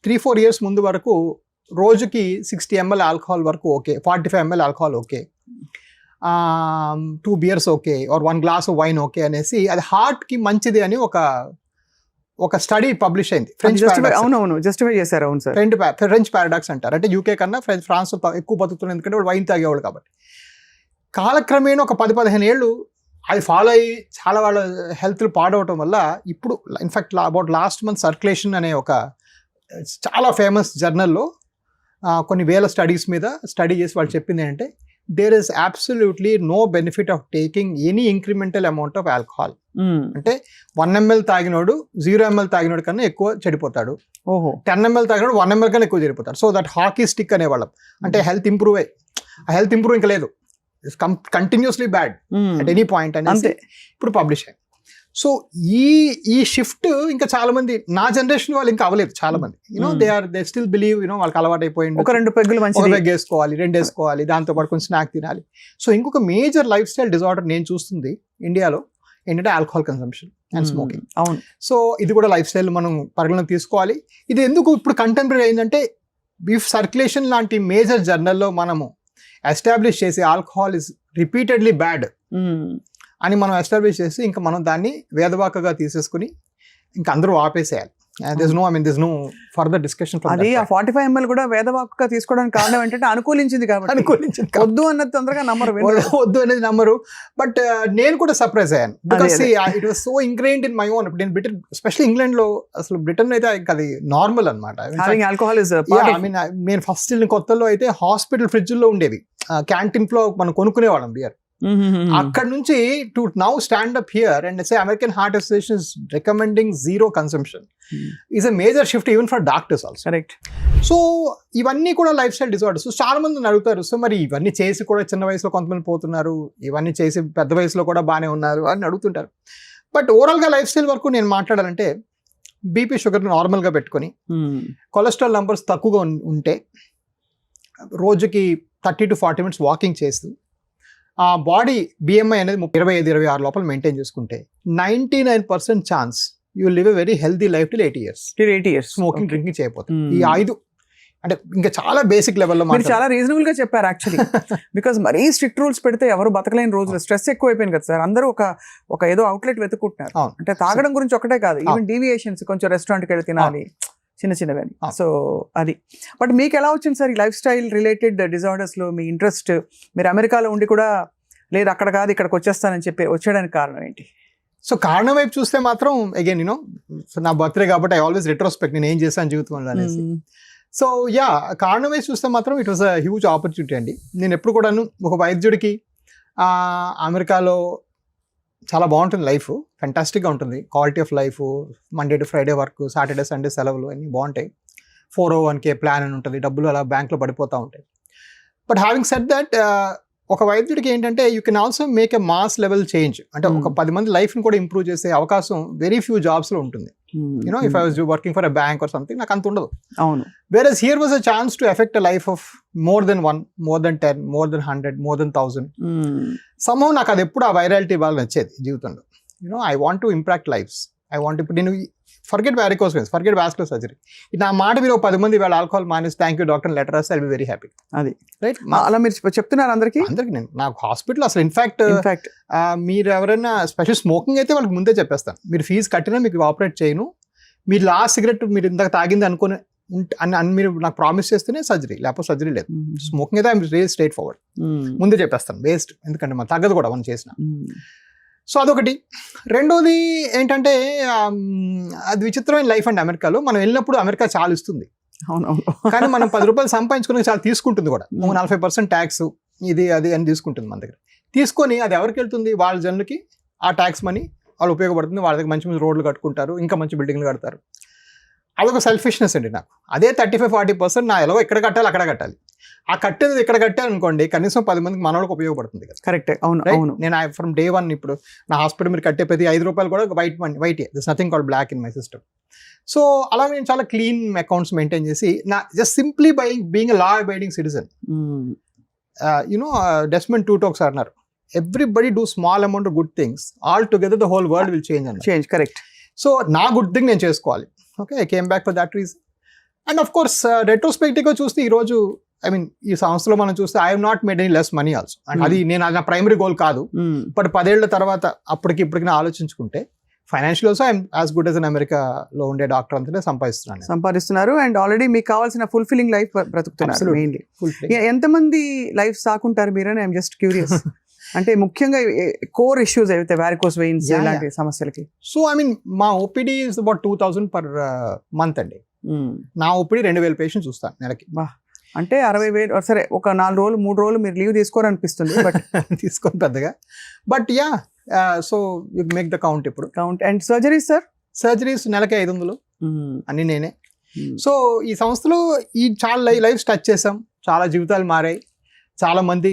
3-4 years ముందు వరకు రోజుకి 60 ml ఆల్కహాల్ వరకు okay, 45 ml alcohol okay, 2 beers okay, or 1 glass of wine okay అనేసి అది హార్ట్కి మంచిది అని ఒక స్టడీ పబ్లిష్ అయింది. అవునవును జస్టిఫై చేశారు. అవును సార్, ఫ్రెంచ్ పారాడాక్స్ అంటారు. అంటే యూకే కన్నా ఫ్రాన్స్ ఎక్కువ బతుకుతున్నారు, ఎందుకంటే వాళ్ళు వైన్ తాగేవాళ్ళు కాబట్టి. కాలక్రమేణా ఒక 10-15 ఏళ్ళు అది ఫాలో అయ్యి చాలా వాళ్ళ హెల్త్లు పాడవటం వల్ల ఇప్పుడు in fact about last month circulation అనే ఒక చాలా ఫేమస్ జర్నల్లో కొన్ని వేల స్టడీస్ మీద స్టడీ చేసి వాళ్ళు చెప్పింది ఏంటంటే there is absolutely no benefit of taking any incremental amount of alcohol. అంటే 1 ml తాగినోడు 0 ml తాగినోడు కన్నా ఎక్కువ చెడిపోతాడు, 10 ml తాగినోడు 1 ml కన్నా ఎక్కువ చెడిపోతాడు. సో దట్ హాకీ స్టిక్ అనేవాళ్ళం, అంటే హెల్త్ ఇంప్రూవ్ ఇంకా లేదు, continuously bad at any point అనేది ఇప్పుడు పబ్లిష్ అయ్యింది. సో ఈ షిఫ్ట్ ఇంకా చాలా మంది నా జనరేషన్ వాళ్ళు ఇంకా అవ్వలేదు. చాలా మంది దే స్టిల్ బిలీవ్ వాళ్ళకి అలవాటు అయిపోయింది, ఒక 2 పెగ్గులు మంచి పెగ్ వేసుకోవాలి, 2 వేసుకోవాలి, దాంతో పాటు కొంచెం స్నాక్ తినాలి. సో ఇంకొక మేజర్ లైఫ్ స్టైల్ డిజార్డర్ నేను చూస్తుంది ఇండియాలో ఏంటంటే ఆల్కహాల్ కన్సంప్షన్ అండ్ స్మోకింగ్. అవును. సో ఇది కూడా లైఫ్ స్టైల్ మనం పరిగణలోకి తీసుకోవాలి. ఇది ఎందుకు ఇప్పుడు కంటెంపరీ అయిందంటే బీఫ్ సర్క్యులేషన్ లాంటి మేజర్ జర్నల్లో మనము ఎస్టాబ్లిష్ చేసి ఆల్కహాల్ ఇస్ రిపీటెడ్లీ బ్యాడ్ అని మనం ఎస్టాబ్లిష్ చేసి ఇంకా మనం దాన్ని వేదవాకగా తీసేసుకుని ఇంకా అందరూ ఆపేసేయాలి. there's no further discussion from అది ఆ 45 ml కూడా వేదవాకగా తీసుకోవడానికి కారణం ఏంటంటే అనుకూలించింది కాబట్టి. వద్దు అన్నది తొందరగా వద్దు అనేది నమ్మరు. బట్ నేను కూడా సర్ప్రైజ్ అయ్యాను, because it was so ingrained in my own. ఇప్పుడు నేను బ్రిటన్, ఎస్పెషల్లీ ఇంగ్లాండ్ లో అసలు బ్రిటన్ అయితే ఇంకా అది నార్మల్ అనమాట. నేను ఫస్ట్ కొత్తలో అయితే హాస్పిటల్ ఫ్రిడ్జ్ లో ఉండేవి, క్యాంటీన్ లో మనం కొనుక్కునేవాళ్ళం బియర్. అక్కడ నుంచి to now stand up here and say American heart association is recommending zero consumption is a major shift even for doctors also. Correct. So ఇవన్నీ కూడా లైఫ్ స్టైల్ డిజార్డర్స్. సో చాలా మంది అడుగుతారు, సో మరి ఇవన్నీ చేసి కూడా చిన్న వయసులో కొంతమంది పోతున్నారు, ఇవన్నీ చేసి పెద్ద వయసులో కూడా బాగానే ఉన్నారు అని అడుగుతుంటారు. బట్ ఓవరాల్గా లైఫ్ స్టైల్ వరకు నేను మాట్లాడాలంటే బీపీ షుగర్ నార్మల్గా పెట్టుకొని కొలెస్ట్రాల్ నంబర్స్ తక్కువగా ఉంటే రోజుకి 30 to 40 minutes వాకింగ్ చేస్తూ ఆ బాడీ BMI అనేది 25-26 లోపల మెయింటైన్ చేసుకుంటే 99% chance you live a very healthy life till 80 years. Smoking drinking చేయకపోతే ఈ 5 అంటే ఇంకా చాలా బేసిక్ లెవెల్లో చాలా రీజనబుల్ గా చెప్పారు యాక్చువల్లీ. బికాస్ మరీ స్ట్రిక్ట్ రూల్స్ పెడితే ఎవరు బతకలేని రోజులు, స్ట్రెస్ ఎక్కువ అయిపోయింది కదా సార్. అందరూ ఒక ఏదో అవుట్లెట్ వెతుక్కుంటున్నారు. అంటే తాగడం గురించి ఒకటే కాదు, ఈవెన్ డీవియేషన్స్, కొంచెం రెస్టారెంట్కి వెళ్ళి తినాలి, చిన్నవని. సో అది. బట్ మీకు ఎలా వచ్చింది సార్ ఈ లైఫ్ స్టైల్ రిలేటెడ్ డిజార్డర్స్ లో మీ ఇంట్రెస్ట్? మీరు అమెరికాలో ఉండి కూడా లేదు అక్కడ కాదు ఇక్కడికి వచ్చేస్తానని చెప్పి వచ్చేయడానికి కారణం ఏంటి? సో కారణం వైపు చూస్తే మాత్రం అగైన్ నా బర్త్డే కాబట్టి ఐ ఆల్వేస్ రెట్రోస్పెక్ట్, నేను ఏం చేశాను జీవితంలో అనేసి. సో కారణం వైపు చూస్తే మాత్రం it was a huge opportunity అండి. నేను ఎప్పుడు కూడాను ఒక వైద్యుడికి అమెరికాలో చాలా బాగుంటుంది లైఫ్, ఫెంటాస్టిక్గా ఉంటుంది, quality of life, Monday to Friday work, Saturday Sunday సెలవులు అన్నీ బాగుంటాయి, 401k ప్లాన్ అని ఉంటుంది, డబ్బులు అలా బ్యాంక్లో పడిపోతూ ఉంటాయి. బట్ హ్యావింగ్ సెడ్ దట్ ఒక వైద్యుడికి ఏంటంటే you can also make a mass level change, అంటే ఒక 10 మంది లైఫ్ని కూడా ఇంప్రూవ్ చేసే అవకాశం వెరీ ఫ్యూ జాబ్స్లో ఉంటుంది. If I was working for a bank or something నాకు అంత ఉండదు. అవును. Whereas here was a chance to effect a life of more than 1, more than 10, more than 100, more than 1000. Somehow నాకు అది ఎప్పుడు ఆ వైరాలిటీ బాగా నచ్చేది జీవితంలో. I want to impact lives. I want ఇప్పుడు నేను forget varicose veins, forget vascular surgery, నా మాట మీరు 10 మంది వాళ్ళ ఆల్కహాల్ మానేసి థ్యాంక్ యూ డాక్టర్ లెటర్ రాస్తే ఐ బి వెరీ హ్యాపీ. అది రైట్. అలా మీరు చెప్తున్నారు అందరికీ? నేను నాకు హాస్పిటల్ అసలు ఇన్ఫాక్ట్ మీరు ఎవరైనా స్పెషల్ స్మోకింగ్ అయితే వాళ్ళకి ముందే చెప్పేస్తాను, మీరు ఫీజు కట్టినా మీకు ఆపరేట్ చేయను, మీరు లాస్ట్ సిగరెట్ మీరు ఇందాక తాగింది అనుకుని అని మీరు నాకు ప్రామిస్ చేస్తేనే సర్జరీ, లేకపోతే సర్జరీ లేదు. స్మోకింగ్ అయితే ఐఎమ్ వెరీ స్ట్రైట్ ఫార్వర్డ్, ముందే చెప్పేస్తాను, వేస్ట్, ఎందుకంటే మనం తగ్గదు కూడా మనం చేసిన. సో అదొకటి. రెండోది ఏంటంటే అది విచిత్రమైన లైఫ్ అండి అమెరికాలో. మనం వెళ్ళినప్పుడు అమెరికా చాలా ఇస్తుంది, కానీ మనం 10 రూపాయలు సంపాదించుకుని చాలా తీసుకుంటుంది కూడా. 40% ట్యాక్స్ ఇది అది అని తీసుకుంటుంది మన దగ్గర. తీసుకొని అది ఎవరికి వెళ్తుంది? వాళ్ళ జనులకి ఆ ట్యాక్స్ మనీ వాళ్ళు ఉపయోగపడుతుంది, వాళ్ళ దగ్గర మంచి మంచి రోడ్లు కట్టుకుంటారు, ఇంకా మంచి బిల్డింగ్లు కడతారు. అదొక సెల్ఫిష్నెస్ అండి నాకు. అదే 35-40% నా ఎలా ఎక్కడ కట్టాలి అక్కడ కట్టాలి. ఆ కట్టేది ఇక్కడ కట్టాను అనుకోండి, కనీసం 10 మందికి మనోళ్ళకి ఉపయోగపడుతుంది కదా. కరెక్ట్. అవును అవును. నేను ఫ్రమ్ డే 1 ఇప్పుడు నా హాస్పిటల్ మీరు కట్టే ప్రతి 5 రూపాయలు కూడా white, this nothing called black in my system. So అలా నేను చాలా క్లీన్ అకౌంట్స్ మెయింటైన్ చేసి నా just simply being law abiding citizen. Desmond Tutu ఒకసారి అన్నారు, everybody do small amount of good things, all together the whole world will change. Correct. So నా good thing నేను చేసుకోవాలి. Okay, I came back for that reason. And of course రెట్రోస్పెక్టివ్గా చూస్తే ఈ రోజు I mean ఈ సంస్థలో మనం చూస్తే I have not made any less money also. And అది నా ప్రైమరీ గోల్ కాదు. బట్ 10 ఏళ్ల తర్వాత అప్పటికి ఇప్పటికి ఆలోచించుకుంటే financial also I'm as good as an అమెరికాలో ఉండే డాక్టర్ అంతనే సంపాదిస్తున్నారు. అండ్ ఆల్రెడీ మీకు కావాల్సిన ఫుల్ఫిల్లింగ్ లైఫ్ బ్రతుకుతున్నారు. మెయిన్లీ ఎంతమంది లైఫ్ సాకుంటారు మీరని ఐఎమ్ జస్ట్ క్యూరియస్. అంటే ముఖ్యంగా కోర్ ఇష్యూస్ అయితే వారికోస్ వెయిన్స్ ఇలాంటి సమస్యలకి. సో ఐ మీన్ మా OPD is about 2000 per month అండి. నా ఓపీడీ 2000 పేషెంట్స్ చూస్తాను నెలకి. అంటే 60,000. సరే, ఒక 4 రోజులు 3 రోజులు మీరు లీవ్ తీసుకోరనిపిస్తుంది, బట్ తీసుకోండి పెద్దగా. But yeah, so you make the count ఇప్పుడు. Count. And surgeries sir? Surgeries నెలకి 500 అన్ని నేనే. సో ఈ సంస్థలో ఈ చాలా లైఫ్ టచ్ చేసాం, చాలా జీవితాలు మారాయి. చాలా మంది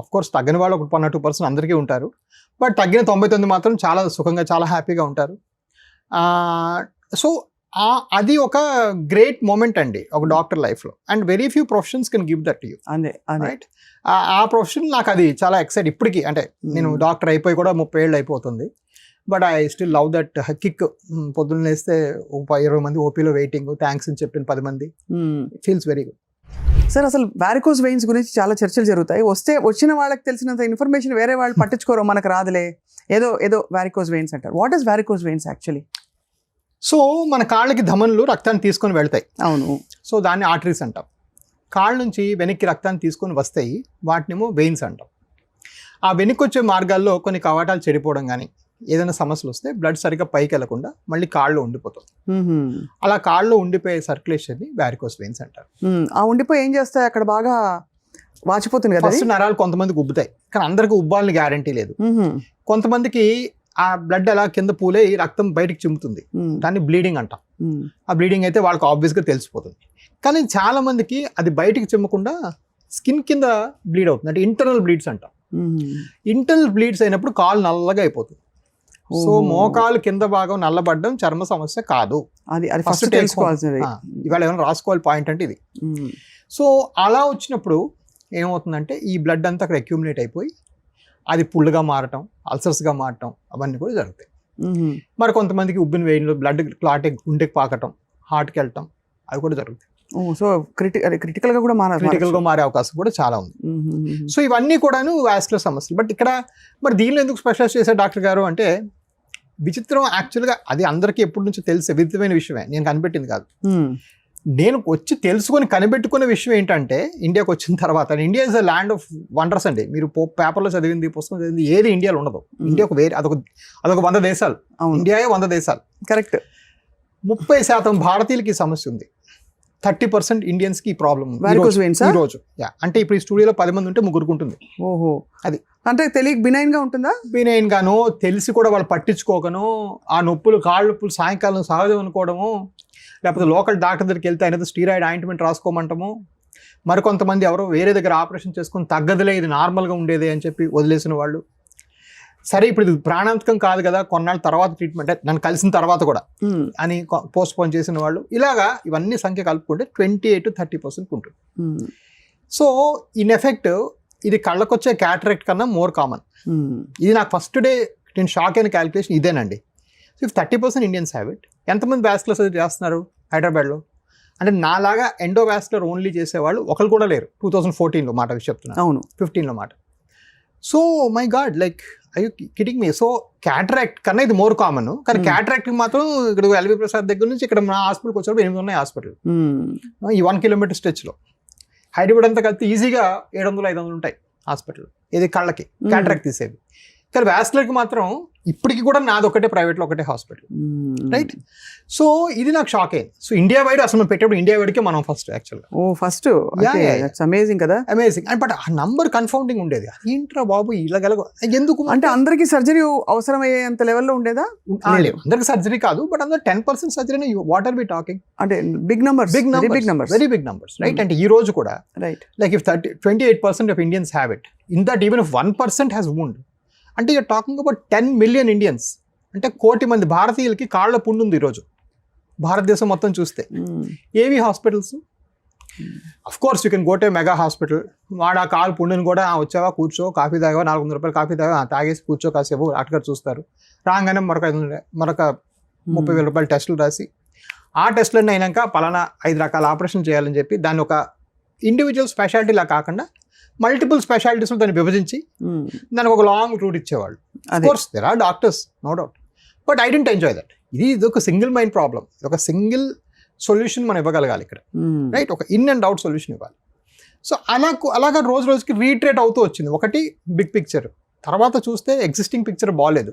ఆఫ్ కోర్స్ తగ్గని వాళ్ళు ఒక 1-2% అందరికీ ఉంటారు. బట్ తగ్గిన 99 మాత్రం చాలా సుఖంగా, చాలా హ్యాపీగా ఉంటారు. సో అది ఒక గ్రేట్ మూమెంట్ అండి ఒక డాక్టర్ లైఫ్లో. And very few professions can give that you. Right. ఆ ప్రొఫెషన్ నాకు అది చాలా ఎక్సైట్ ఇప్పటికీ. అంటే నేను డాక్టర్ అయిపోయి కూడా 30 ఏళ్ళు అయిపోతుంది. But I still love that kick. పొద్దున్న లేస్తే 20 మంది ఓపీలో వెయిటింగ్, థ్యాంక్స్ అని చెప్పిన 10 మంది, ఫీల్స్ వెరీ గుడ్. సార్, అసలు వారికోస్ వెయిన్స్ గురించి చాలా చర్చలు జరుగుతాయి. వచ్చిన వాళ్ళకి తెలిసినంత ఇన్ఫర్మేషన్ వేరే వాళ్ళు పట్టించుకోరు, మనకు రాదులే, ఏదో వారికోస్ వెయిన్స్ అంటారు. What is varicose veins actually? So మన కాళ్ళకి ధమనులు రక్తాన్ని తీసుకొని వెళ్తాయి. అవును. సో దాన్ని ఆర్టరీస్ అంటాం. కాళ్ళ నుంచి వెనక్కి రక్తాన్ని తీసుకొని వస్తాయి, వాటినేమో వెయిన్స్ అంటాం. ఆ వెనక్కి వచ్చే మార్గాల్లో కొన్ని కవాటాలు చెడిపోవడం కానీ ఏదైనా సమస్యలు వస్తే బ్లడ్ సరిగ్గా పైకి వెళ్లకుండా మళ్ళీ కాళ్ళు ఉండిపోతుంది. అలా కాళ్ళు ఉండిపోయే సర్క్యులేషన్ని వారికోస్ వెయిన్స్ అంటారు. ఆ ఉండిపోయి ఏం చేస్తాయి? అక్కడ బాగా వాచిపోతుంది కదా. ఫస్ట్ నరాలు కొంతమందికి ఉబ్బుతాయి, కానీ అందరికి ఉబ్బాలని గ్యారంటీ లేదు. కొంతమందికి ఆ బ్లడ్ అలా కింద పూలై రక్తం బయటకు చిమ్ముతుంది, దాన్ని బ్లీడింగ్ అంటాం. ఆ బ్లీడింగ్ అయితే వాళ్ళకి ఆబ్వియస్గా తెలిసిపోతుంది. కానీ చాలా మందికి అది బయటికి చిమ్మకుండా స్కిన్ కింద బ్లీడ్ అవుతుంది, అంటే ఇంటర్నల్ బ్లీడ్స్ అంటాం. ఇంటర్నల్ బ్లీడ్స్ అయినప్పుడు కాలు నల్లగా అయిపోతుంది. సో మోకాలు కింద భాగం నల్లబడ్డం చర్మ సమస్య కాదు, అది ఫస్ట్ తెలుసుకోవాల్సింది. ఇవాళ ఏమైనా రాసుకోవాలి పాయింట్ అంటే ఇది. సో అలా వచ్చినప్పుడు ఏమవుతుందంటే ఈ బ్లడ్ అంతా అక్కడ అక్యూములేట్ అయిపోయి అది పుల్లుగా మారటం, అల్సర్స్గా మారటం, అవన్నీ కూడా జరుగుతాయి. మరి కొంతమందికి ఉబ్బిన వేడిలో బ్లడ్ క్లాట్ గుండెకి పాకటం, హార్ట్కి వెళ్ళటం, అవి కూడా జరుగుతాయి. సో క్రిటికల్గా కూడా మారే అవకాశం కూడా చాలా ఉంది. సో ఇవన్నీ కూడాను వాస్కులర్ సమస్యలు. బట్ ఇక్కడ మరి దీనిలో ఎందుకు స్పెషలైజ్ చేశారు డాక్టర్ గారు అంటే, విచిత్రం యాక్చువల్గా అది అందరికీ ఎప్పటి నుంచో తెలిసే విధమైన విషయమే, నేను కనిపెట్టింది కాదు. నేను వచ్చి తెలుసుకొని కనిపెట్టుకునే విషయం ఏంటంటే, ఇండియాకి వచ్చిన తర్వాత, India is a land of wonders అండి. మీరు పేపర్లో చదివింది, పుస్తకం చదివింది ఏది ఇండియాలో ఉండదు. ఇండియా ఒక వేరే అదొక 100 దేశాలు. ఇండియాయే 100 దేశాలు. కరెక్ట్. 30% భారతీయులకి ఈ సమస్య ఉంది, 30% ఇండియన్స్కి ఈ ప్రాబ్లం ఈరోజు. అంటే ఇప్పుడు ఈ స్టూడియోలో 10 మంది ఉంటే 3 ఉంటుంది. ఓహో, అది అంటే తెలియక బినైన్ గా ఉంటుందా? బినైన్ గానో, తెలిసి కూడా వాళ్ళు పట్టించుకోకనో, ఆ నొప్పులు, కాళ్ళ నొప్పులు సాయంకాలం సహజం అనుకోవడము, లేకపోతే లోకల్ డాక్టర్ దగ్గరికి వెళ్తే ఆయన స్టీరాయిడ్ ఆయింట్మెంట్ రాసుకోమంటాము. మరికొంతమంది ఎవరో వేరే దగ్గర ఆపరేషన్ చేసుకుని తగ్గదులే, ఇది నార్మల్గా ఉండేదే అని చెప్పి వదిలేసిన వాళ్ళు. సరే ఇప్పుడు ఇది ప్రాణాంతకం కాదు కదా, కొన్నాళ్ళ తర్వాత ట్రీట్మెంట్, నన్ను కలిసిన తర్వాత కూడా అని పోస్ట్ పోన్ చేసిన వాళ్ళు. ఇలాగా ఇవన్నీ సంఖ్య కలుపుకుంటే 28 to 30% ఉంటుంది. సో ఇన్ ఎఫెక్ట్ ఇది కళ్ళకొచ్చే క్యాటరాక్ట్ కన్నా మోర్ కామన్. ఇది నాకు ఫస్ట్ డే నేను షాక్ అయిన క్యాలిక్యులేషన్ ఇదేనండి. So if 30% Indians have it, ఎంతమంది వాస్కులర్ సర్జరీ చేస్తున్నారు హైదరాబాద్లో? అంటే నాలాగా ఎండోవాస్కులర్ ఓన్లీ చేసేవాళ్ళు ఒకరు కూడా లేరు. 2014లో మాట చెప్తున్నా, అవును 15లో మాట. So my God, like I you kidding me? So cataract కన్నా ఇది మోర్ కామన్. కానీ క్యాటరాక్ట్కి మాత్రం ఇక్కడ ఎల్వి ప్రసాద్ దగ్గర నుంచి ఇక్కడ నా హాస్పిటల్కి వచ్చినప్పుడు 8 ఉన్నాయి హాస్పిటల్ ఈ 1 kilometer స్ట్రెచ్లో. హైదరాబాద్ అంతా కలిపి ఈజీగా 700-500 ఉంటాయి హాస్పిటల్, ఇది కళ్ళకి క్యాటరాక్ట్ తీసేవి. కానీ వాస్కులర్కి మాత్రం ఇప్పటికి కూడా నాది ఒకటే, ప్రైవేట్లో ఒకటే హాస్పిటల్. రైట్. సో ఇది నాకు షాక్ అయింది. సో ఇండియా వైడ్ అసలు మనం పెట్టేప్పుడు ఇండియా వైడ్కే మనం ఫస్ట్ యాక్చువల్గా. ఫస్ట్ అమేజింగ్ కదా, అమేజింగ్. బట్ ఆ నంబర్ కన్ఫౌండింగ్ ఉండేది. ఏంట్రా బాబు ఇలాగల ఎందుకు అంటే అందరికీ సర్జరీ అవసరమయ్యేంత లెవెల్లో ఉండేదా? అందరికి సర్జరీ కాదు, బట్ అందులో 10% surgery. What are we talking? అంటే big numbers, very big numbers. Right. అంటే ఈ రోజు కూడా right, like if 28% of Indians have it, in that even if 1% has wound, అంటే you're talking about 10 million Indians. అంటే 1 కోటి మంది భారతీయులకి కాళ్ళ పుండు ఉంది ఈరోజు భారతదేశం మొత్తం చూస్తే. ఏవి hospitals? Of course you can go to mega hospital. వాడు ఆ కాలు పుండుని కూడా వచ్చావా, కూర్చో, కాఫీ తాగావా, 400 రూపాయలు కాఫీ తాగా, తాగేసి కూర్చో కాసేపు, డాక్టర్ చూస్తారు. రాగానే మరొక 30,000 రూపాయలు టెస్టులు రాసి ఆ టెస్ట్లన్నీ అయినాక పలానా 5 రకాల ఆపరేషన్ చేయాలని చెప్పి దాన్ని ఒక ఇండివిజువల్ స్పెషాలిటీలా కాకుండా మల్టిపుల్ స్పెషాలిటీస్లో దాన్ని విభజించి దానికి ఒక లాంగ్ రూట్ ఇచ్చేవాళ్ళు. Course there are doctors, no doubt, but I didn't enjoy that. ఇది ఒక సింగిల్ మైండ్ ప్రాబ్లం, ఒక సింగిల్ సొల్యూషన్ మనం ఇవ్వగలగాలి ఇక్కడ, రైట్? ఒక ఇన్ అండ్ అవుట్ సొల్యూషన్ ఇవ్వాలి. సో అలాగా రోజు రోజుకి రీట్రేట్ అవుతూ వచ్చింది. ఒకటి బిగ్ పిక్చర్, తర్వాత చూస్తే ఎగ్జిస్టింగ్ పిక్చర్ బాగాలేదు,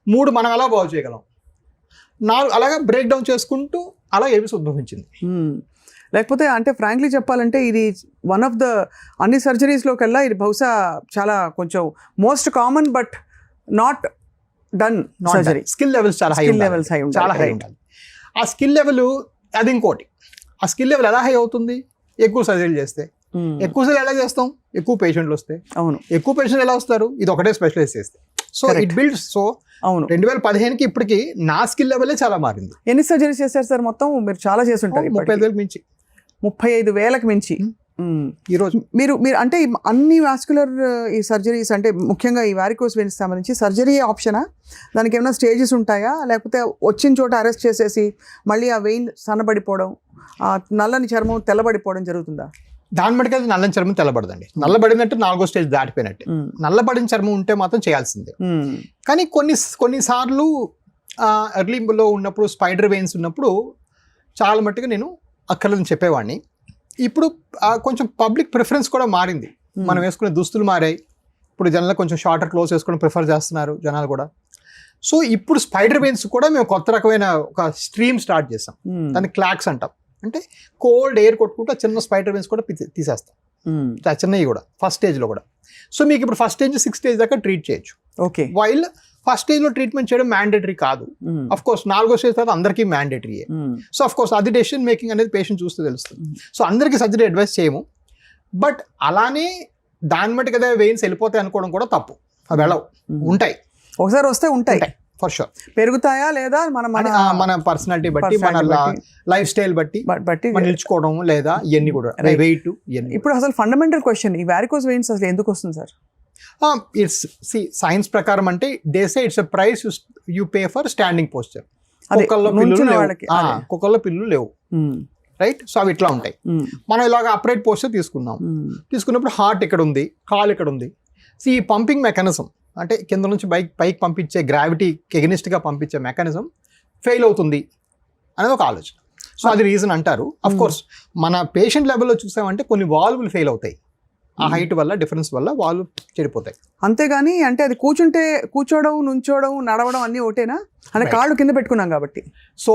3 మనం ఎలా బాగు చేయగలం, 4 అలాగా బ్రేక్ డౌన్ చేసుకుంటూ అలా ఏబీసీ ఉద్భవించింది. లేకపోతే అంటే ఫ్రాంక్లీ చెప్పాలంటే ఇది వన్ ఆఫ్ ద అన్ని సర్జరీస్లోకి వెళ్ళా ఇది బహుశా చాలా కొంచెం most common but not done surgery. Skill levels చాలా హై ఉండాలి. ఆ స్కిల్ లెవెల్ అది ఇంకోటి. ఆ స్కిల్ లెవెల్ ఎలా హై అవుతుంది? ఎక్కువ సర్జరీలు చేస్తే. ఎక్కువ సార్లు ఎలా చేస్తాం? ఎక్కువ పేషెంట్లు వస్తే. అవును, ఎక్కువ పేషెంట్లు ఎలా వస్తారు? ఇది ఒకటే స్పెషలైజ్ చేస్తే. So it builds. సో అవును, 2015కి ఇప్పటికి నా స్కిల్ లెవెలే చాలా మారింది. ఎన్ని సర్జరీస్ చేశారు సార్ మొత్తం? మీరు చాలా చేసి ఉంటారు. 35,000 మించి, 35,000కి మించి ఈరోజు. మీరు అంటే అన్ని వాస్కులర్ ఈ సర్జరీస్ అంటే ముఖ్యంగా ఈ వారికోస్ వెయిన్స్ సంబంధించి సర్జరీ ఆప్షనా? దానికి ఏమైనా స్టేజెస్ ఉంటాయా? లేకపోతే వచ్చిన చోట అరెస్ట్ చేసేసి మళ్ళీ ఆ వెయిన్ సన్నబడిపోవడం, ఆ నల్లని చర్మం తెల్లబడిపోవడం జరుగుతుందా? దాని బట్టి అది నల్లని చర్మం తెల్లబడదండి. నల్లబడినట్టు 4వ స్టేజ్ దాటిపోయినట్టు. నల్లబడిన చర్మం ఉంటే మాత్రం చేయాల్సిందే. కానీ కొన్నిసార్లు ఎర్లీలో ఉన్నప్పుడు స్పైడర్ వెయిన్స్ ఉన్నప్పుడు చాలా మట్టుగా నేను అక్కర్లేదని చెప్పేవాడిని. ఇప్పుడు కొంచెం పబ్లిక్ ప్రిఫరెన్స్ కూడా మారింది. మనం వేసుకునే దుస్తులు మారాయి. ఇప్పుడు జనాలు కొంచెం షార్టర్ క్లోత్స్ వేసుకోవడం ప్రిఫర్ చేస్తున్నారు జనాలు కూడా. సో ఇప్పుడు స్పైడర్ వెయిన్స్ కూడా మేము కొత్త రకమైన ఒక స్ట్రీమ్ స్టార్ట్ చేసాం. దాన్ని క్లాక్స్ అంటాం. అంటే కోల్డ్ ఎయిర్ కొట్టుకుంటే చిన్న స్పైడర్ వెయిన్స్ కూడా తీసేస్తాం, చిన్నవి కూడా ఫస్ట్ స్టేజ్లో కూడా. సో మీకు ఇప్పుడు ఫస్ట్ స్టేజ్ 6 స్టేజ్ దాకా ట్రీట్ చేయొచ్చు. ఓకే, వైల్ ఫస్ట్ స్టేజ్లో ట్రీట్మెంట్ చేయడం మ్యాండేటరీ కాదు. అఫ్ కోర్స్ 4వ స్టేజ్ తర్వాత అందరికీ మ్యాండేటరీయే. సో అఫ్ కోర్స్ అది డెసిషన్ మేకింగ్ అనేది పేషెంట్ చూస్తే తెలుస్తుంది. సో అందరికీ సర్జరీ అడ్వైస్ చేయము. బట్ అలానే దాని మట్టి కదా వెయిన్స్ వెళ్ళిపోతాయి అనుకోవడం కూడా తప్పు. అవి వెళ్ళవు, ఉంటాయి. ఒకసారి వస్తే ఉంటాయి ఫర్ షూర్. పెరుగుతాయా లేదా మన పర్సనాలిటీ బట్టి, మన లైఫ్ స్టైల్ బట్టి నిల్చుకోవడం లేదా ఇవన్నీ కూడా, వెయిట్. ఇప్పుడు అసలు ఫండమెంటల్ క్వశ్చన్, ఈ వారికోస్ వెయిన్స్ అసలు ఎందుకు వస్తుంది సార్? ఇట్స్ సైన్స్ ప్రకారం అంటే they say it's a price you pay for standing posture. కుక్కల్లో పిల్లులు లేవు, రైట్? సో అవి ఇట్లా ఉంటాయి. మనం ఇలాగ అప్రైట్ పోస్చర్ తీసుకున్నప్పుడు హార్ట్ ఇక్కడ ఉంది, కాలు ఇక్కడ ఉంది. సో ఈ పంపింగ్ మెకానిజం అంటే కింద నుంచి పైకి పంపించే గ్రావిటీకి ఎగనిస్ట్గా పంపించే మెకానిజం ఫెయిల్ అవుతుంది అనేది ఒక ఆలోచన. సో అది రీజన్ అంటారు. అఫ్ కోర్స్ మన పేషెంట్ లెవెల్లో చూసామంటే కొన్ని వాల్వులు ఫెయిల్ అవుతాయి. ఆ హైట్ వల్ల, డిఫరెన్స్ వల్ల వాల్వ్ చెడిపోతాయి. అంతేగాని అంటే అది కూర్చోవడం, నుంచోవడం, నడవడం అన్నీ ఒకటేనా? అంటే కాళ్ళు కింద పెట్టుకున్నాం కాబట్టి. సో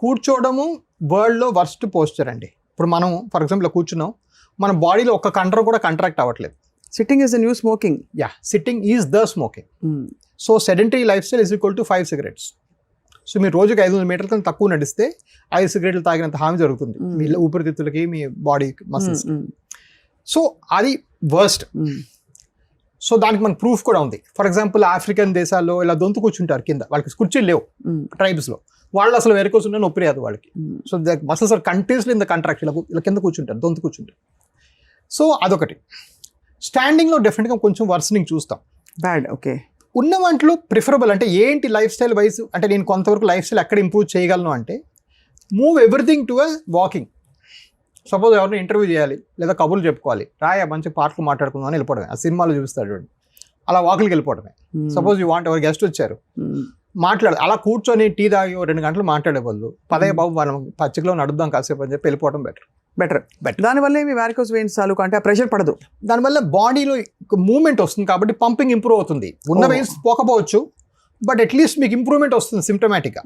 కూర్చోవడము వరల్డ్లో వర్స్ట్ పోస్చర్ అండి. ఇప్పుడు మనం ఫర్ ఎగ్జాంపుల్ కూర్చున్నాం, మన బాడీలో ఒక్క కండరం కూడా కంట్రాక్ట్ అవ్వట్లేదు. Sitting is the new smoking. Yeah, sitting is the smoking. So sedentary life style is equal to 5 cigarettes. So మీరు రోజుకి 500 మీటర్ల కన్నా తక్కువ నడిస్తే 5 cigarettes తాగినంత హామీ జరుగుతుంది మీ ఊపిరితిత్తులకి, మీ బాడీ మసిల్స్. సో అది వర్స్ట్. సో దానికి మనకు ప్రూఫ్ కూడా ఉంది. ఫర్ ఎగ్జాంపుల్ ఆఫ్రికన్ దేశాల్లో ఇలా దొంతు కూర్చుంటారు కింద, వాళ్ళకి కుర్చీలు లేవు ట్రైబ్స్లో. వాళ్ళు అసలు వెరకోస్ ఉంటే నొప్పి రాదు వాళ్ళకి. So the muscles are continuously in the contraction, ఇలా కింద కూర్చుంటారు, దొంతు కూర్చుంటారు. సో అదొకటి. స్టాండింగ్లో డెఫినెట్గా కొంచెం వర్సనింగ్ చూస్తాం. బ్యాడ్. ఓకే, ఉన్న వాటిలో ప్రిఫరబుల్ అంటే ఏంటి లైఫ్ స్టైల్ వైజ్ అంటే నేను కొంతవరకు లైఫ్ స్టైల్ ఎక్కడ ఇంప్రూవ్ చేయగలను అంటే move everything to a walking. Suppose ఎవరిని ఇంటర్వ్యూ చేయాలి లేదా కబుర్లు చెప్పుకోవాలి, మంచి పాటలు మాట్లాడుకుందాం అని వెళ్ళిపోవడమే. ఆ సినిమాలో చూపిస్తాడు అలా వాకింగ్కి వెళ్ళిపోవడమే. సపోజ్ యూ వాంట్ ఎవరు గెస్ట్ వచ్చారు, అలా కూర్చొని టీ తాగి 2 గంటలు మాట్లాడే బదులు పదే బాబు మనం పచ్చికలో నడుద్దాం కాసేపు అని చెప్పి వెళ్ళిపోవడం బెటర్. దానివల్ల ఏమి వారికోస్ వెయిన్స్ తాలూకు అంటే ఆ ప్రెషర్ పడదు. దానివల్ల బాడీలో మూవ్మెంట్ వస్తుంది కాబట్టి పంపింగ్ ఇంప్రూవ్ అవుతుంది. ఉన్న వెయిన్స్ పోకపోవచ్చు, బట్ అట్లీస్ట్ మీకు ఇంప్రూవ్మెంట్ వస్తుంది సిమ్టమాటిక్గా.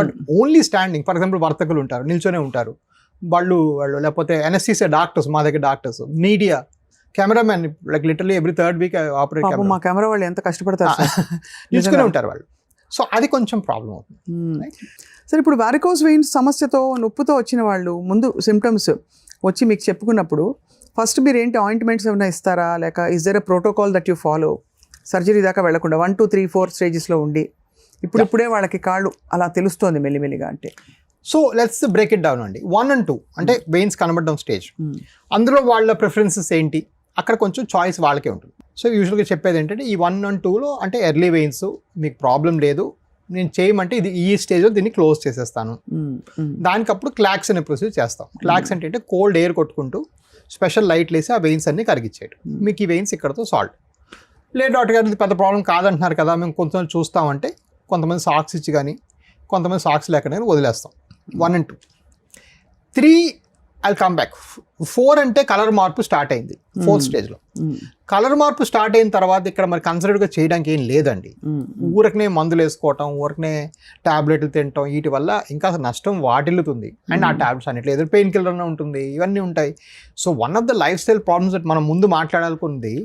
But only standing, for example వర్తకులు ఉంటారు, నిల్చొనే ఉంటారు, వాళ్ళు లేకపోతే ఎన్ఎస్సీసీ డాక్టర్స్, మా దగ్గర doctors, media, cameraman, like literally every 3rd week operate. మా కెమెరా వాళ్ళు ఎంత కష్టపడతారు, నిల్చునే ఉంటారు వాళ్ళు. సో అది కొంచెం ప్రాబ్లం అవుతుంది. సరే, ఇప్పుడు వారికోస్ వెయిన్స్ సమస్యతో నొప్పుతో వచ్చిన వాళ్ళు ముందు సిమ్టమ్స్ వచ్చి మీకు చెప్పుకున్నప్పుడు ఫస్ట్ మీరు ఏంటి ఆయింట్మెంట్స్ ఏమైనా ఇస్తారా, లేక is there a protocol that you follow surgery దాకా వెళ్లకుండా 1, 2, 3, 4 స్టేజెస్లో ఉండి ఇప్పుడే వాళ్ళకి కాళ్ళు అలా తెలుస్తోంది మెల్లిమెల్లిగా అంటే? So let's break it down అండి. 1 and 2 అంటే వెయిన్స్ కనబడడం స్టేజ్, అందులో వాళ్ళ ప్రిఫరెన్సెస్ ఏంటి, అక్కడ కొంచెం చాయిస్ వాళ్ళకే ఉంటుంది. సో యూజువల్గా చెప్పేది ఏంటంటే ఈ 1 and 2లో అంటే ఎర్లీ వెయిన్స్ మీకు ప్రాబ్లం లేదు, నేను చేయమంటే ఇది ఈ స్టేజ్లో దీన్ని క్లోజ్ చేసేస్తాను. దానికప్పుడు క్లాక్స్ అనే ప్రొసీజర్ చేస్తాం. క్లాక్స్ అంటే కోల్డ్ ఎయిర్ కొట్టుకుంటూ స్పెషల్ లైట్లు వేసి ఆ వెయిన్స్ అన్ని కరిగించేయడం. మీకు ఈ వెయిన్స్ ఇక్కడతో సాల్వ్. లేదు డాక్టర్ గారు ఇది పెద్ద ప్రాబ్లం కాదంటున్నారు కదా, మేము కొంచెం చూస్తామంటే కొంతమంది సాక్స్ ఇచ్చి కానీ కొంతమంది సాక్స్ లేకుండా వదిలేస్తాం. 1 and 2. 3 I come back. 4 అంటే కలర్ మార్పు స్టార్ట్ అయింది 4th స్టేజ్లో. కలర్ మార్పు స్టార్ట్ అయిన తర్వాత ఇక్కడ మరి కన్సిడర్డ్గా చేయడానికి ఏం లేదండి. ఊరకనే మందులు వేసుకోవటం, ఊరకనే టాబ్లెట్లు తినటం, వీటి వల్ల ఇంకా నష్టం వాటిల్లుతుంది. అండ్ ఆ టాబ్లెట్స్ అన్నిట్లో ఏదో పెయిన్ కిల్లర్ ఉంటుంది, ఇవన్నీ ఉంటాయి. So one of the lifestyle problems that మనం ముందు మాట్లాడాలనుకుంది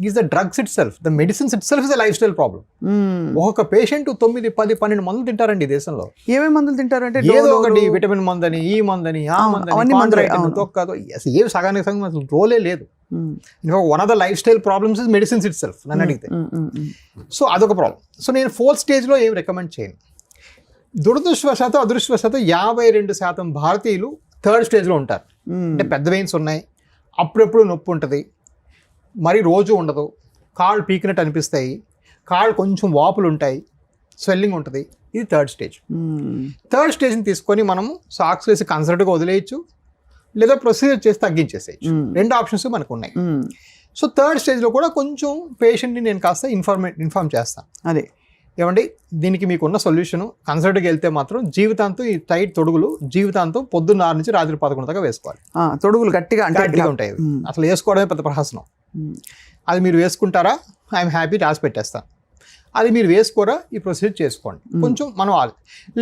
is the drugs itself. The medicines itself is the lifestyle problem. ఒక పేషెంట్ 9, 10, 12 మందులు తింటారండి ఈ దేశంలో. ఏమేమి మందులు తింటారు అంటే ఏదో ఒకటి విటమిన్ మందని, ఈ మందని, ఆ మందని, తొక్కదు, ఏవి సగానికి సగం అసలు రోలే లేదు. One of the lifestyle problems is medicines it self నన్ను అడిగితే. సో అదొక ప్రాబ్లం. సో నేను 4th స్టేజ్లో ఏం రికమెండ్ చేయను. దురదృష్టవశాత్తు అదృష్టవశాత్తు 52% భారతీయులు 3rd స్టేజ్లో ఉంటారు. అంటే పెద్ద వెయిన్స్ ఉన్నాయి, అప్పుడెప్పుడు నొప్పి ఉంటుంది, మరి రోజు ఉండదు, కాళ్ళు పీకినట్టు అనిపిస్తాయి, కాళ్ళు కొంచెం వాపులు ఉంటాయి, స్వెల్లింగ్ ఉంటుంది. ఇది 3rd స్టేజ్. 3rd స్టేజ్ని తీసుకొని మనము సాక్స్ వేసి కన్సల్ట్గా వదిలేయచ్చు, లేదా ప్రొసీజర్ చేసి తగ్గించేసేయచ్చు. 2 ఆప్షన్స్ మనకు ఉన్నాయి. సో 3rd స్టేజ్లో కూడా కొంచెం పేషెంట్ని నేను కాస్త ఇన్ఫార్మ్ చేస్తాను. అదే ఏమండి దీనికి మీకున్న సొల్యూషను కన్సల్ట్కి వెళ్తే మాత్రం జీవితాంతం ఈ టైట్ తొడుగులు జీవితాంతం పొద్దున్న 6 నుంచి రాత్రి 11 దాకా వేసుకోవాలి. తొడుగులు గట్టిగా ఉంటాయి. అసలు వేసుకోవడమే పెద్ద ప్రహసనం. అది మీరు వేసుకుంటారా, ఐఎమ్ హ్యాపీ, రాసి పెట్టేస్తాను. అది మీరు వేసుకోరా, ఈ ప్రొసీజర్ చేసుకోండి. కొంచెం మనం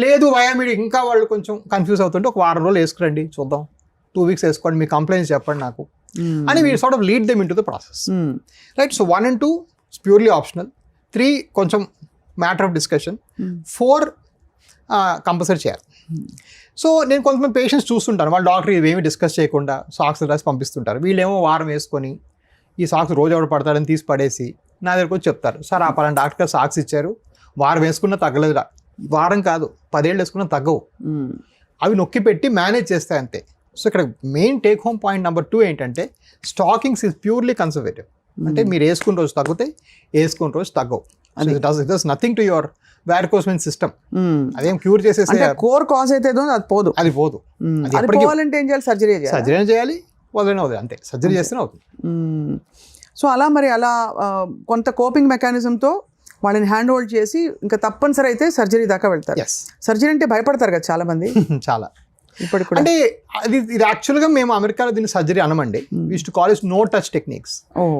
లేదు మీరు ఇంకా వాళ్ళు కొంచెం కన్ఫ్యూజ్ అవుతుంటే ఒక వారం రోజులు వేసుకురండి, చూద్దాం, 2 weeks వేసుకోండి, మీ కంప్లైంట్స్ చెప్పండి నాకు అని మీరు sort of lead them in to the process. Right. So 1 and 2 purely optional. 3 కొంచెం మ్యాటర్ ఆఫ్ డిస్కషన్. 4 కంపల్సరీ చేయాలి. సో నేను కొంతమంది పేషెంట్స్ చూస్తుంటాను, వాళ్ళు డాక్టర్ ఇవేమి డిస్కస్ చేయకుండా సాక్స్ రాసి పంపిస్తుంటారు. వీళ్ళేమో వారం వేసుకొని ఈ సాక్స్ రోజు ఎవడు పడతాడని తీసి పడేసి నా దగ్గరకు వచ్చి చెప్తారు, సార్ ఆ పలానా డాక్టర్ గారు సాక్స్ ఇచ్చారు, వారం వేసుకున్నా తగ్గలేదురా. వారం కాదు, 10 ఏళ్ళు వేసుకున్నా తగ్గవు. అవి నొక్కి పెట్టి మేనేజ్ చేస్తాయి అంతే. సో ఇక్కడ main take home point number 2 ఏంటంటే స్టాకింగ్స్ ఈజ్ ప్యూర్లీ కన్సర్వేటివ్. అంటే మీరు వేసుకున్న రోజు తగ్గుతాయి, వేసుకున్న రోజు తగ్గవు. It does nothing to your varicose vein system. అదేం క్యూర్ చేసేసి కోర్ కాజ్ అయితే అది పోదు. పోవాలంటే ఏం చేయాలి? సర్జరీ చేయాలి, వదిలేనే వదిలే అంతే. సర్జరీ చేస్తేనే అవుతుంది. సో అలా కొంత కోపింగ్ మెకానిజంతో వాళ్ళని హ్యాండ్ హోల్డ్ చేసి ఇంకా తప్పనిసరి అయితే సర్జరీ దాకా వెళ్తారు. సర్జరీ అంటే భయపడతారు కదా చాలా మంది. చాలా ఇప్పటికి అంటే ఇది యాక్చువల్గా మేము అమెరికాలో దీన్ని సర్జరీ అనమండి. We to call it no touch techniques.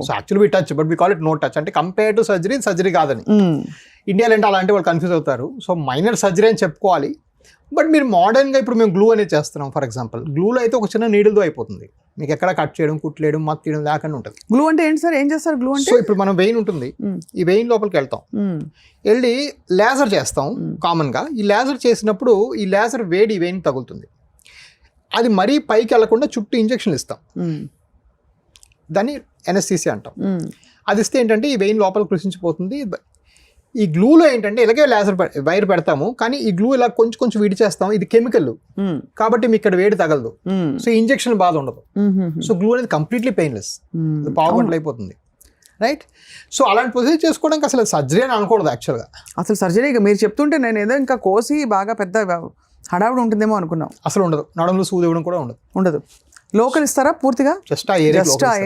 So actually we touch but we call it no touch. అంటే కంపేర్ టు సర్జరీ కాదని. ఇండియాలో అంటే అలాంటి వాళ్ళు కన్ఫ్యూజ్ అవుతారు. సో మైనర్ సర్జరీ అని చెప్పుకోవాలి. బట్ మీరు మోడర్న్గా ఇప్పుడు మేము గ్లూ అనేది చేస్తున్నాం. ఫర్ ఎగ్జాంపుల్ గ్లూలో అయితే ఒక చిన్న నీడిల్తో అయిపోతుంది. మీకు ఎక్కడ కట్ చేయడం, కుట్లేయడం, మత్తు తీయడం లేకుండా ఉంటుంది. గ్లూ అంటే ఏంటి సార్? ఏం చేస్తారు గ్లూ అంటే? సో ఇప్పుడు మనం వెయిన్ ఉంటుంది, ఈ వెయిన్ లోపలికి వెళ్తాం, వెళ్ళి లేజర్ చేస్తాం కామన్గా. ఈ లేజర్ చేసినప్పుడు ఈ లేజర్ వేడి ఈ వెయిన్ తగులుతుంది. అది మరీ పైకి వెళ్లకుండా చుట్టూ ఇంజెక్షన్లు ఇస్తాం, దాన్ని ఎనస్థీసియా అంటాం. అది ఇస్తే ఏంటంటే ఈ వెయిన్ లోపలికి కృషించిపోతుంది. ఈ గ్లూలో ఏంటంటే ఇలాగే లేజర్ వైర్ పెడతాము, కానీ ఈ గ్లూ ఇలా కొంచెం కొంచెం విడి చేస్తాం. ఇది కెమికల్ కాబట్టి మీకు ఇక్కడ వేడి తగలదు. సో ఇంజెక్షన్ బాధ ఉండదు. సో గ్లూ అనేది కంప్లీట్లీ పెయిన్లెస్, పావుగంటలు అయిపోతుంది. రైట్. సో అలాంటి ప్రొసీజర్ చేసుకోవడానికి అసలు సర్జరీ అని అనకూడదు యాక్చువల్గా. అసలు సర్జరీ మీరు చెప్తుంటే నేను ఏదో ఇంకా కోసి బాగా పెద్ద హడావుడు ఉంటుందేమో అనుకున్నాం. అసలు ఉండదు. నడుములు సూది ఇవ్వడం కూడా ఉండదు. లోకల్ ఇస్తారా పూర్తిగా? జస్ట్ ఆ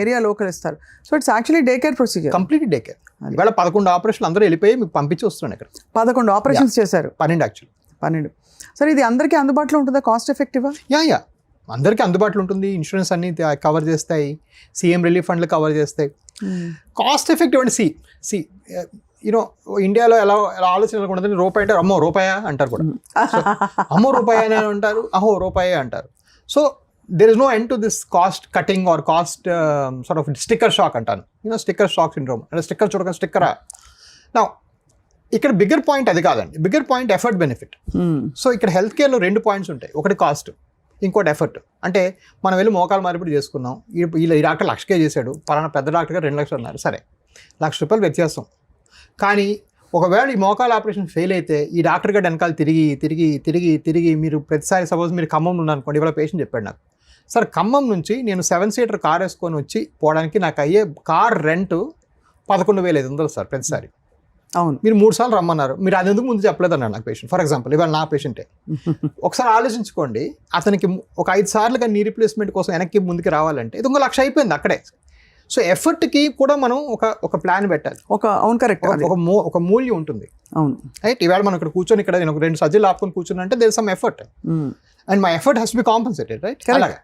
ఏరియా లోకల్ ఇస్తారు. So it's actually day care procedure. Complete day care. ఇవాళ 11 ఆపరేషన్లు అందరూ వెళ్ళిపోయి మీకు పంపించి వస్తున్నాను. ఇక్కడ 11 ఆపరేషన్స్ చేశారు. 12 యాక్చువల్లీ. 12. సరే ఇది అందరికీ అందుబాటులో ఉంటుందా? కాస్ట్ ఎఫెక్టివా? యా అందరికీ అందుబాటులో ఉంటుంది. ఇన్సూరెన్స్ అన్ని కవర్ చేస్తాయి, సీఎం రిలీఫ్ ఫండ్లు కవర్ చేస్తాయి. కాస్ట్ ఎఫెక్టివ్ అంటే సి యూనో ఇండియాలో ఎలా ఆలోచన ఉండదని రూపాయి అంటే అమ్మో రూపాయా అంటారు కూడా. అమ్మో రూపాయి అని అంటారు, అహో రూపాయే అంటారు. So there is no end to this cost cutting or cost sort of sticker shock అంటాను. Sticker shock syndrome. అంటే స్టిక్కర్ చూడక స్టిక్కరా. నా ఇక్కడ బిగ్గర్ పాయింట్ అది కాదండి. Bigger point effort benefit. So ఇక్కడ హెల్త్ కేర్లో 2 పాయింట్స్ ఉంటాయి. ఒకటి కాస్ట్, ఇంకోటి ఎఫర్ట్. అంటే మనం వెళ్ళి మోకాలు మార్పిడి చేసుకున్నాం, ఈ డాక్టర్ 1,00,000 చేశాడు, పలానా పెద్ద డాక్టర్ గారు 2 లక్షలు అన్నారు. సరే, ₹1,00,000 వ్యత్యాసం. కానీ ఒకవేళ ఈ మోకాలు ఆపరేషన్ ఫెయిల్ అయితే ఈ డాక్టర్ గారు వెనకాల తిరిగి మీరు ప్రతిసారి సపోజ్ మీరు ఖమ్మంలో ఉన్నారనుకోండి. ఇవాళ పేషెంట్ చెప్పాడు నాకు, సార్ ఖమ్మం నుంచి నేను 7-seater కార్ వేసుకొని వచ్చి పోవడానికి నాకు అయ్యే కార్ రెంట్ 11,500 సార్ ప్రతిసారి. అవును. మీరు 3 సార్లు రమ్మన్నారు, మీరు అది ఎందుకు ముందు చెప్పలేదు అన్నాడు నాకు పేషెంట్. ఫర్ ఎగ్జాంపుల్ ఇవాళ నా పేషెంటే, ఒకసారి ఆలోచించుకోండి, అతనికి ఒక 5 సార్లుగా నీ రీప్లేస్మెంట్ కోసం వెనక్కి ముందుకు రావాలంటే ఇది 1 లక్ష అయిపోయింది అక్కడే. సో ఎఫర్ట్కి కూడా మనం ఒక ప్లాన్ పెట్టాలి. అవును కరెక్ట్. ఒక మూల్యం ఉంటుంది. అవును రైట్. ఈవేళ మనం ఇక్కడ కూర్చొని ఇక్కడ నేను ఒక 2 సజ్జలు ఆపుకొని కూర్చున్నా అంటే there some effort, and my effort has be compensated, right. అలాగే